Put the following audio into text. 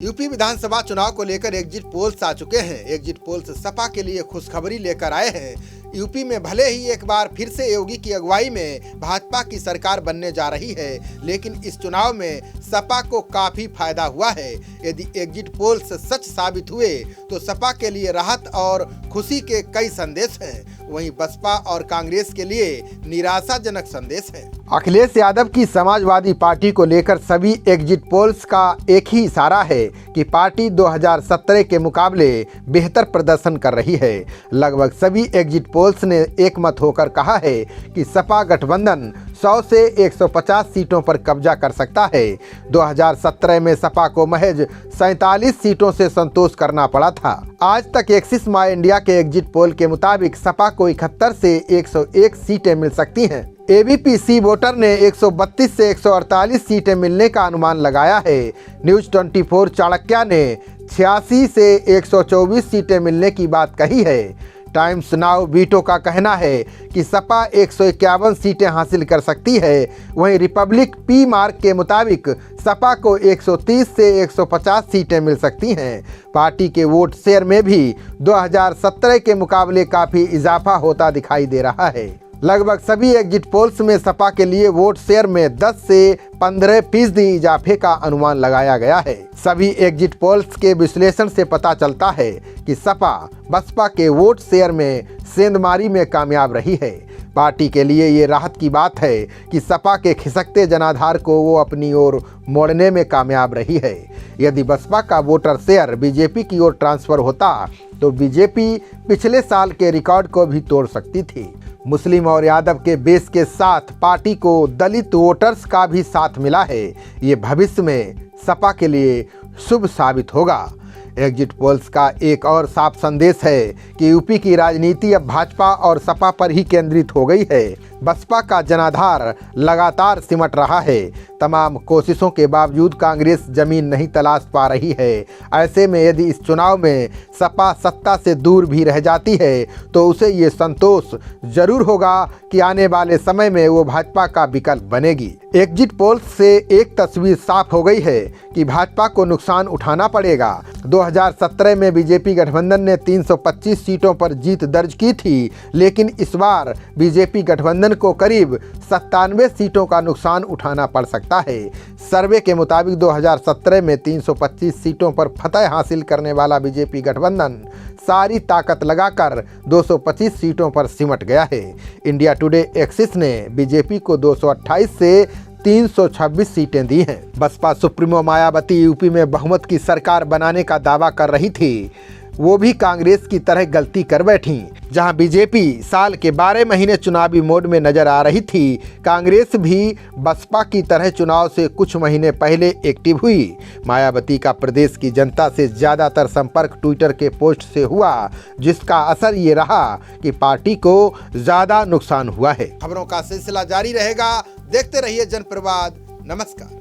UP विधानसभा चुनाव को लेकर एग्जिट पोल्स आ चुके हैं। एग्जिट पोल्स सपा के लिए खुशखबरी लेकर आए हैं। यूपी में भले ही एक बार फिर से योगी की अगुवाई में भाजपा की सरकार बनने जा रही है, लेकिन इस चुनाव में सपा को काफी फायदा हुआ है। यदि एग्जिट पोल्स सच साबित हुए तो सपा के लिए राहत और खुशी के कई संदेश हैं। वहीं बसपा और कांग्रेस के लिए निराशाजनक संदेश है। अखिलेश यादव की समाजवादी पार्टी को लेकर सभी एग्जिट पोल्स का एक ही इशारा है कि पार्टी 2017 के मुकाबले बेहतर प्रदर्शन कर रही है। लगभग सभी एग्जिट पोल्स ने एक मत होकर कहा है कि सपा गठबंधन 100 से 150 सीटों पर कब्जा कर सकता है। 2017 में सपा को महज 47 सीटों से संतोष करना पड़ा था। आज तक एक्सिस माई इंडिया के एग्जिट पोल के मुताबिक सपा को 71 से 101 सीटें मिल सकती हैं। एबीपी सी वोटर ने 132 से 148 सीटें मिलने का अनुमान लगाया है। न्यूज 24 चाणक्य ने 86 से 124 सीटें मिलने की बात कही है। टाइम्स नाउ वीटो का कहना है कि सपा 151 सीटें हासिल कर सकती है। वहीं रिपब्लिक पी मार्क के मुताबिक सपा को 130 से 150 सीटें मिल सकती हैं। पार्टी के वोट शेयर में भी 2017 के मुकाबले काफ़ी इजाफा होता दिखाई दे रहा है। लगभग सभी एग्जिट पोल्स में सपा के लिए वोट शेयर में 10 से 15% इजाफे का अनुमान लगाया गया है। सभी एग्जिट पोल्स के विश्लेषण से पता चलता है कि सपा बसपा के वोट शेयर में सेंधमारी में कामयाब रही है। पार्टी के लिए ये राहत की बात है कि सपा के खिसकते जनाधार को वो अपनी ओर मोड़ने में कामयाब रही है। यदि बसपा का वोटर शेयर बीजेपी की ओर ट्रांसफर होता तो बीजेपी पिछले साल के रिकॉर्ड को भी तोड़ सकती थी। मुस्लिम और यादव के बेस के साथ पार्टी को दलित वोटर्स का भी साथ मिला है। ये भविष्य में सपा के लिए शुभ साबित होगा। एग्जिट पोल्स का एक और साफ संदेश है कि यूपी की राजनीति अब भाजपा और सपा पर ही केंद्रित हो गई है। बसपा का जनाधार लगातार सिमट रहा है। तमाम कोशिशों के बावजूद कांग्रेस जमीन नहीं तलाश पा रही है। ऐसे में यदि इस चुनाव में सपा सत्ता से दूर भी रह जाती है तो उसे ये संतोष जरूर होगा कि आने वाले समय में वो भाजपा का विकल्प बनेगी। एग्जिट पोल्स से एक तस्वीर साफ हो गई है कि भाजपा को नुकसान उठाना पड़ेगा। 2017 में बीजेपी गठबंधन ने 325 सीटों पर जीत दर्ज की थी, लेकिन इस बार बीजेपी गठबंधन को करीब 97 सीटों का नुकसान उठाना पड़ सकता है। सर्वे के मुताबिक 2017 में 325 सीटों पर फतह हासिल करने वाला बीजेपी गठबंधन सारी ताकत लगाकर 225 सीटों पर सिमट गया है। इंडिया टुडे एक्सिस ने बीजेपी को 228 से 326 सीटें दी हैं। बसपा सुप्रीमो मायावती यूपी में बहुमत की सरकार बनाने का दावा कर रही थी। वो भी कांग्रेस की तरह गलती कर बैठी। जहां बीजेपी साल के 12 महीने चुनावी मोड में नजर आ रही थी, कांग्रेस भी बसपा की तरह चुनाव से कुछ महीने पहले एक्टिव हुई। मायावती का प्रदेश की जनता से ज़्यादातर संपर्क ट्विटर के पोस्ट से हुआ, जिसका असर ये रहा कि पार्टी को ज़्यादा नुकसान हुआ है। खबरों का सिलसिला जारी रहेगा। देखते रहिए जनप्रवाद। नमस्कार।